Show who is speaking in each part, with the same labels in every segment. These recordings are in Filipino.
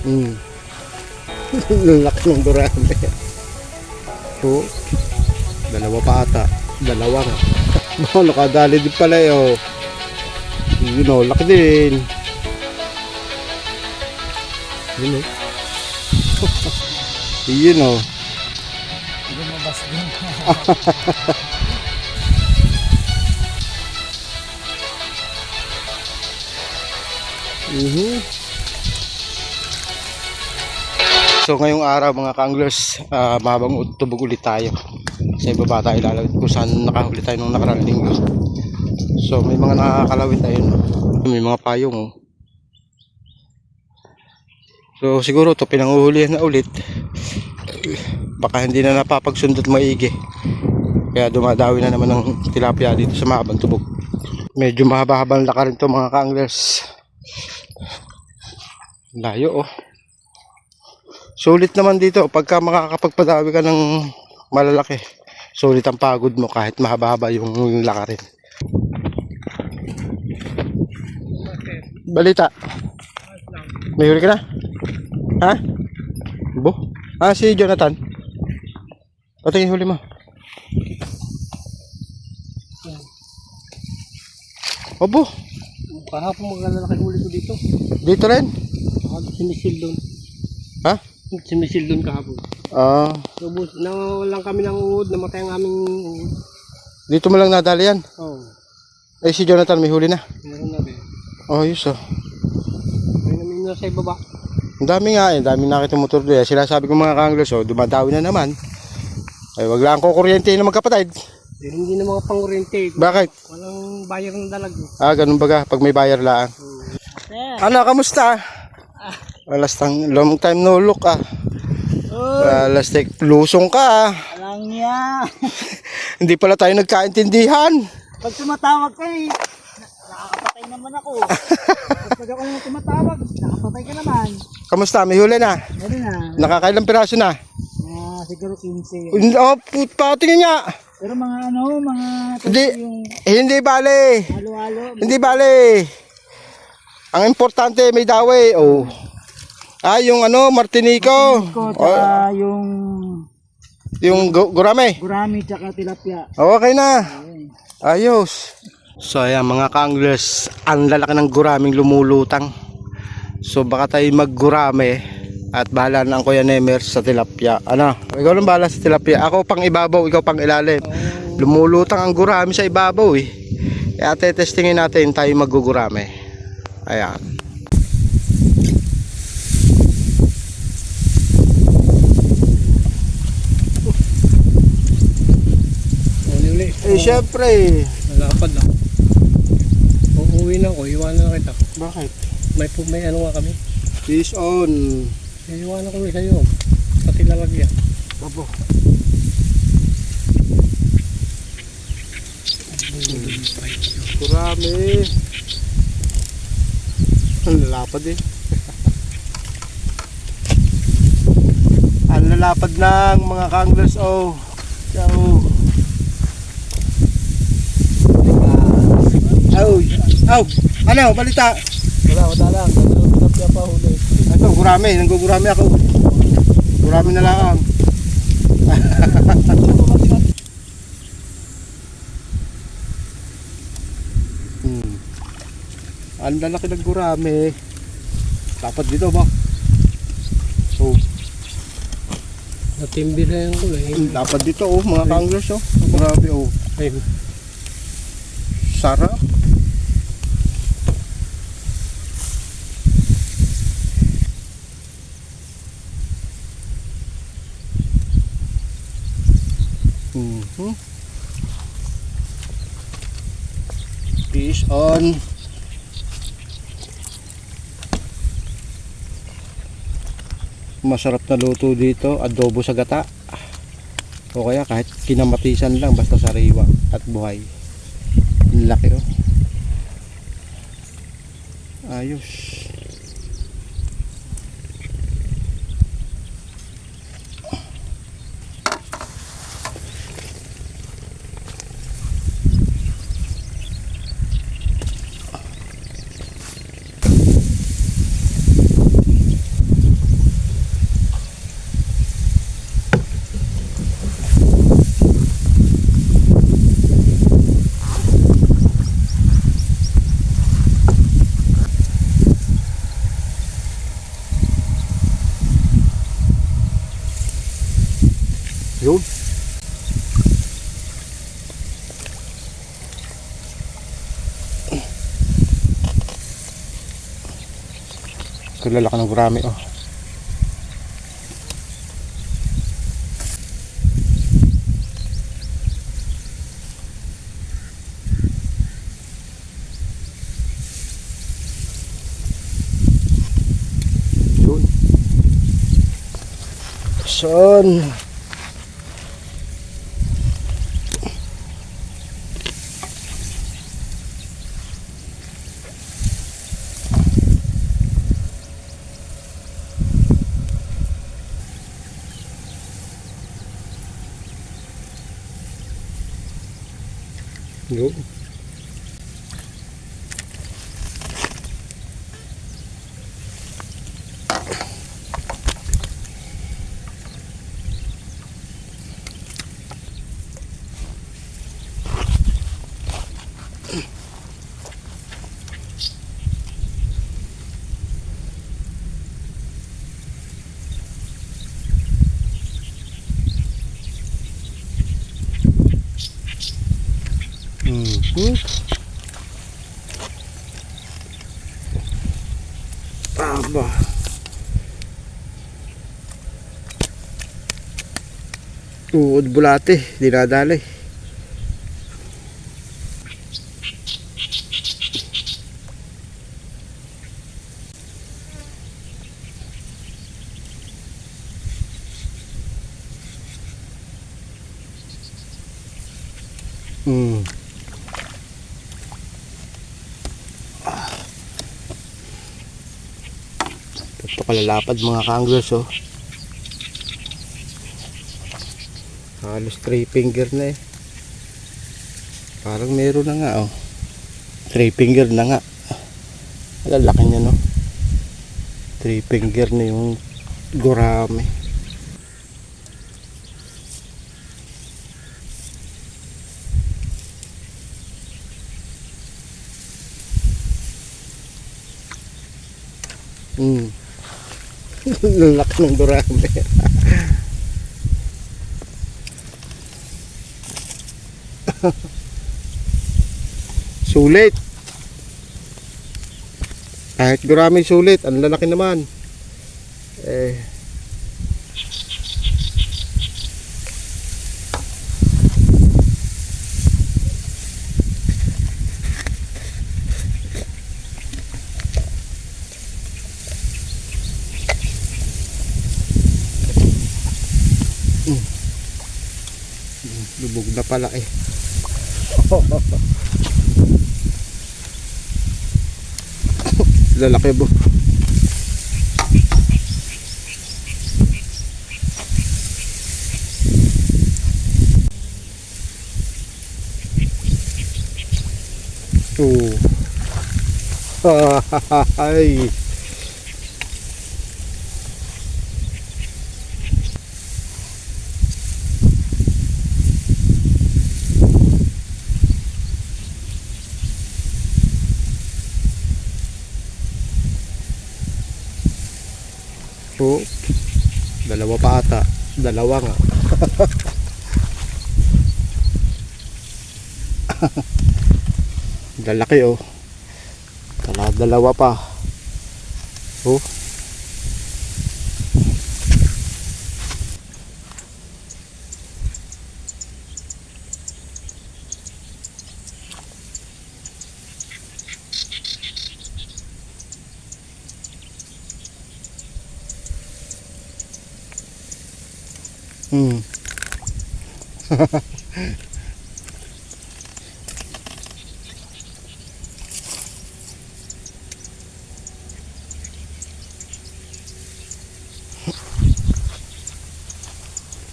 Speaker 1: Hmm. Laki ng gurame. So, dalawa pa ata. Dalawa nga. Oh, nakadali din pala eh. Oh. You know, laki din. Yun oh. Yun oh.
Speaker 2: Lumabas din.
Speaker 1: So ngayong araw mga kanglers, mahabang tubog ulit tayo. Sa ibaba tayo lalawit kung saan nakahuli tayo nung nakaraang linggo. So may mga nakakalawit tayo. May mga payong oh. So siguro ito pinanguhulihan na ulit. Baka hindi na napapagsundot maigi. Kaya dumadawi na naman ng tilapia dito sa mahabang tubog. Medyo mahaba-habang lakarin to mga kanglers. Layo oh. Sulit naman dito pagka makakapagpadawi ka ng malalaki. Sulit ang pagod mo kahit mahaba-haba yung lakarin. Balita. May huli ka na? Ha? Bo? Si Jonathan. Patingin huli mo. Obo.
Speaker 2: Kahapon maglalaki huli ko dito.
Speaker 1: Dito rin?
Speaker 2: Sinisil doon.
Speaker 1: Ha?
Speaker 2: Sinisil doon kahapon. Ubus na lang kami ng uod, namatay ang aming uod.
Speaker 1: Dito mo lang nadali yan?
Speaker 2: Oo.
Speaker 1: Si Jonathan may huli na?
Speaker 2: Meron na rin.
Speaker 1: Yus oh.
Speaker 2: May namin na sa ibaba.
Speaker 1: Ang dami nga eh, dami nakita motor doon. Sinasabi ko mga kanglers, dumadawi na naman. Ay wag lang ko kuryente na magkapatid.
Speaker 2: Hindi na mga pangurente.
Speaker 1: Bakit?
Speaker 2: Walang bayar ng dalag.
Speaker 1: Ganun baga, pag may bayar lang. Ano, kamusta? Long time no look last take, lusong ka
Speaker 2: Alang niya.
Speaker 1: Hindi pala tayo nagkaintindihan.
Speaker 2: Pag tumatawag ka nakakapatay naman ako. Pag ako yung tumatawag, nakapatay ka naman.
Speaker 1: Kamusta? May huli na?
Speaker 2: Meron na.
Speaker 1: Nakakailang piraso na?
Speaker 2: Siguro 15.
Speaker 1: Patingin nga.
Speaker 2: Pero mga
Speaker 1: Hindi bale.
Speaker 2: halo-halo.
Speaker 1: Hindi bale. Ang importante may dawi. Yung Martinico. Yung gurame.
Speaker 2: Gurami tsaka tilapia.
Speaker 1: Okay na. Ayos. So ayan mga kanglers, ang lalaki ng guraming lumulutang. So baka tayo maggurame at bahala na ang Kuya Nemer sa tilapia. Ikaw lang bahala sa tilapia. Ako pang ibabaw, ikaw pang ilalim. Lumulutang ang gurami sa ibabaw eh. Kaya testingin natin tayo maggugurame. Ayan. Syempre.
Speaker 2: Nalapad lang. Uuwi na ako, iwanan na kita.
Speaker 1: Bakit?
Speaker 2: May ano nga kami.
Speaker 1: Fish on.
Speaker 2: Iwanan ko sa'yo. Pati lalagyan.
Speaker 1: Opo. Kurami. Ang lalapad eh. Ang lalapad ng mga kanglers Ciao. Ano, balita?
Speaker 2: Wala lang. Tilapia pa huli.
Speaker 1: Ito, gurami. Nanggugurami ako. Gurami na lang. Ang lalaki ng gurami. Dapat dito ba?
Speaker 2: Natimbi na yung kulay.
Speaker 1: Dapat dito mga kanglers Grabe
Speaker 2: Ayun.
Speaker 1: Sarap. Fish on. Masarap na luto dito, adobo sa gata. O kaya kahit kinamatisan lang basta sariwa at buhay. Laki Ayos. Lalaki ng gurami oh. Yun. Son. Yun. Aba. Tuod bulate, dinadali. Ito kalalapad mga kanglers oh. Halos 3 finger na eh. Parang meron na nga oh. 3 finger na nga. Lalaki niya no. 3 finger na yung gurami. Lalaki ng gurami. Sulit. Kahit gurami sulit, ang lalaki naman. Lubog na pala eh. Lalaki bo. Ay. Dalawa pa ata. Dalawa nga. Lalaki oh. Dalawa pa. Oh.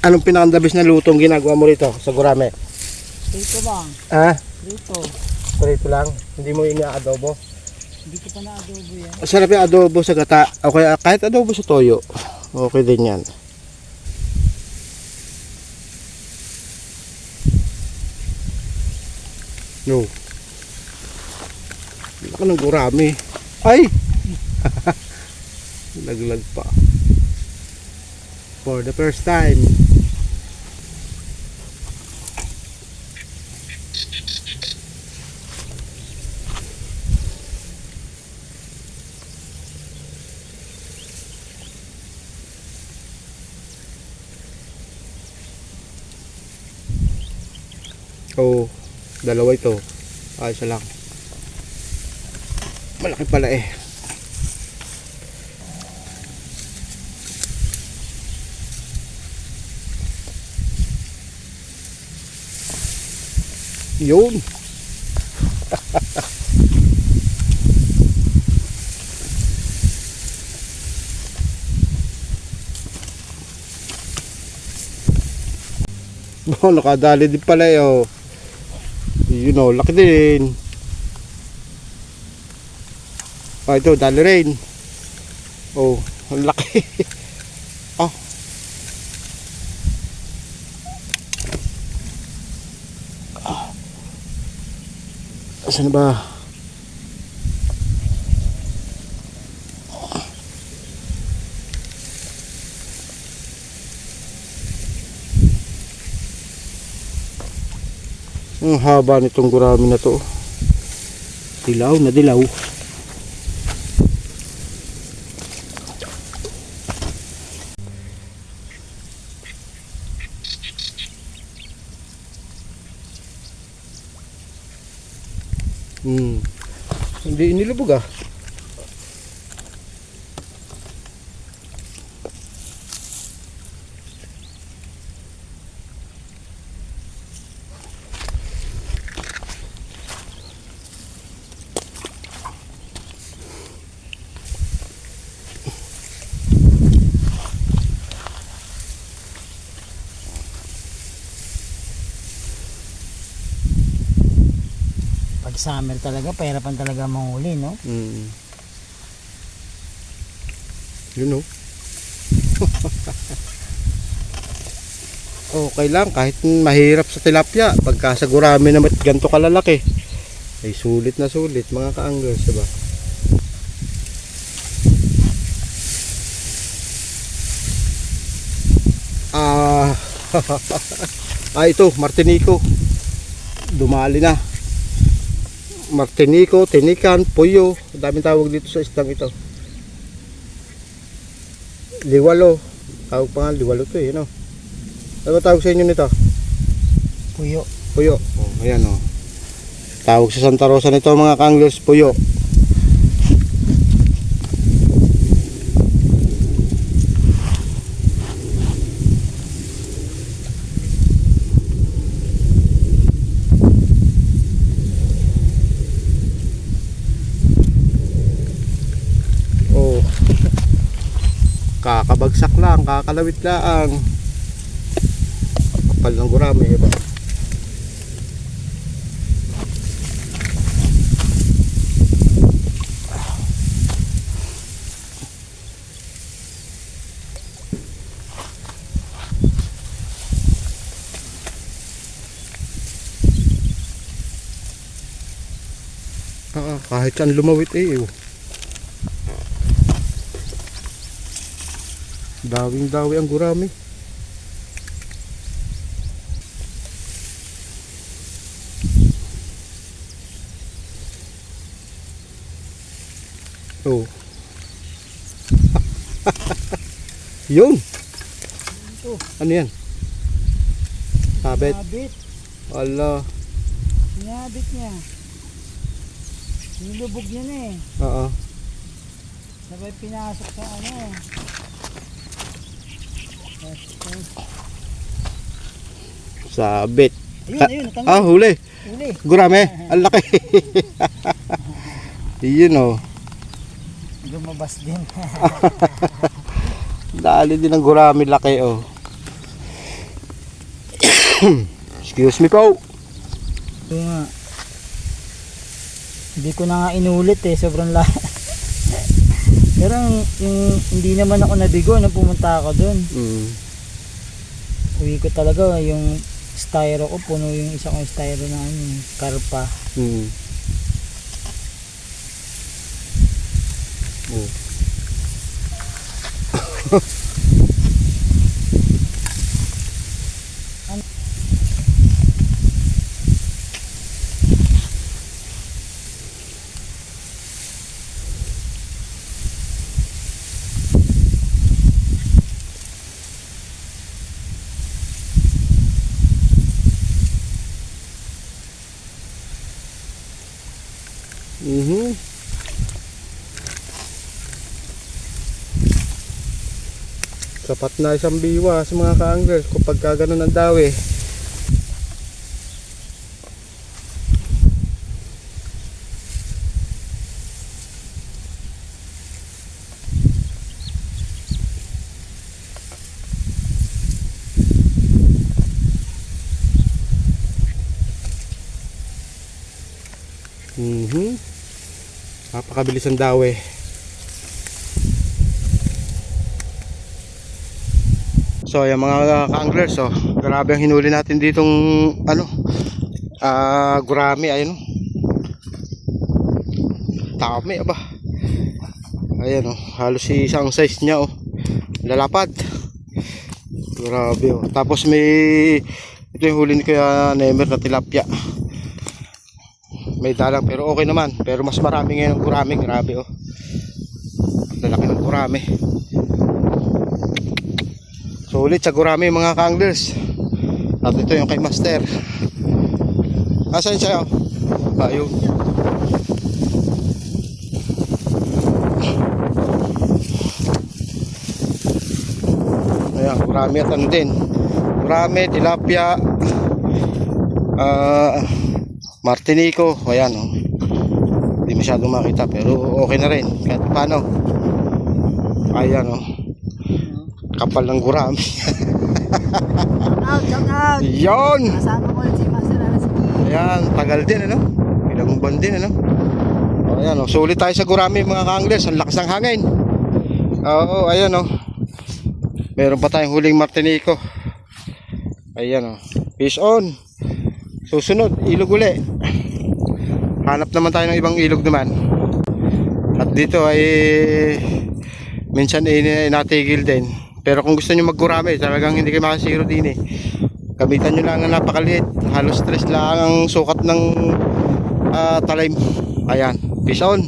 Speaker 1: Anong pinakandabis na lutong ginagawa mo rito sa gurame?
Speaker 2: Prito lang.
Speaker 1: Ah?
Speaker 2: Prito.
Speaker 1: Prito lang? Hindi mo ina-adobo?
Speaker 2: Hindi ko pa na-adobo yan.
Speaker 1: Sarap yung adobo sa gata. Okay, kahit adobo sa toyo. Okay din yan. No. Laki ng gurami. Ay! Laglag pa. For the first time. Oo, dalawa ito. Isa lang. Malaki pala eh. Yun. Oh, nakadali din pala eh. Oh. You know, laki din. Ito, dali rin. Oh, ang laki. Oh. Saan ba? Ang haba nitong gurami na to. Dilaw na dilaw. Hindi inilubog ah.
Speaker 2: Pag summer talaga, pahirapan talaga manghuli, no?
Speaker 1: You know. Okay lang kahit mahirap sa tilapia, pagka sa gurami na ganito kalalaki ay sulit na sulit mga ka-anglers, diba? Ito Martinico, dumali na. Martinico, tinikan, puyo, daming tawag dito sa isdang ito. Liwalo, tawag pa nga liwalo to eh, no? Ano tawag sa inyo nito?
Speaker 2: Puyo.
Speaker 1: Puyo. Oh, ayan oh. Tawag sa Santa Rosa nito mga ka-anglers, puyo. Oh. Kakabagsak lang, kakalawit lang. Kapal ng gurami, iba. Kahit saan lumawit eh. Dawing dawi ang gurami. Oh. Yun. Ano yan? Sabit.
Speaker 2: Sinabit.
Speaker 1: Ala.
Speaker 2: Sinabit niya. Nilubog niya na eh.
Speaker 1: Oo.
Speaker 2: Sabay pinasok sa ano.
Speaker 1: Sabit.
Speaker 2: Ayun, natanggal.
Speaker 1: Huli.
Speaker 2: Huli.
Speaker 1: Gurami. Ang laki. Yun oh.
Speaker 2: Lumabas din.
Speaker 1: Dali din ang gurami, laki oh. Excuse me po.
Speaker 2: Ito nga. Hindi ko na nga inulit eh, sobrang lahat. Pero yung hindi naman ako nabigo nung pumunta ako doon. Uwi ko talaga yung styro ko, puno yung isa kong styro na ano, karpa.
Speaker 1: Oh. Sapat na isang biwas mga ka-anglers kapag ganun ang dawi. Napakabilis ang dawi. So ayan mga ka-anglers, oh, grabe ang hinuli natin ditong ano, gurami, ayun. Dami aba. Ayan oh, halos isang size niya oh. Lalapad. Grabe oh. Tapos may ito yung huli ni Kuya Nemer na tilapia. May dalang pero okay naman. Pero mas marami ngayon ang gurami, grabe oh. Lalaki ng gurami. So ulit sa gurami mga ka-anglers. At ito yung kay Master. Asan siya? Ayun. Ayan, gurami at ano din. Gurami, tilapia, martinico. Ayan oh. Hindi masyadong makita pero okay na rin. Kahit paano. Ayan oh. Kapal ng gurami.
Speaker 2: Shout out!
Speaker 1: Yon!
Speaker 2: Kasama ko ulit si Master Alaski.
Speaker 1: Ayan, tagal din ano. Ilang buwan din ano. O, ayan o, sulit tayo sa gurami mga ka-anglers. Ang lakas ng hangin. Oo, ayan o. Meron pa tayong huling martinico. Ayan o. Fish on. Susunod, ilog uli. Hanap naman tayo ng ibang ilog naman. At dito ay minsan natigil din. Pero kung gusto nyo maggurami, talagang hindi kayo makasiro din eh. Gamitan nyo lang na napakaliit. Halos 3 lang ang sukat ng talim. Ayan, fish on.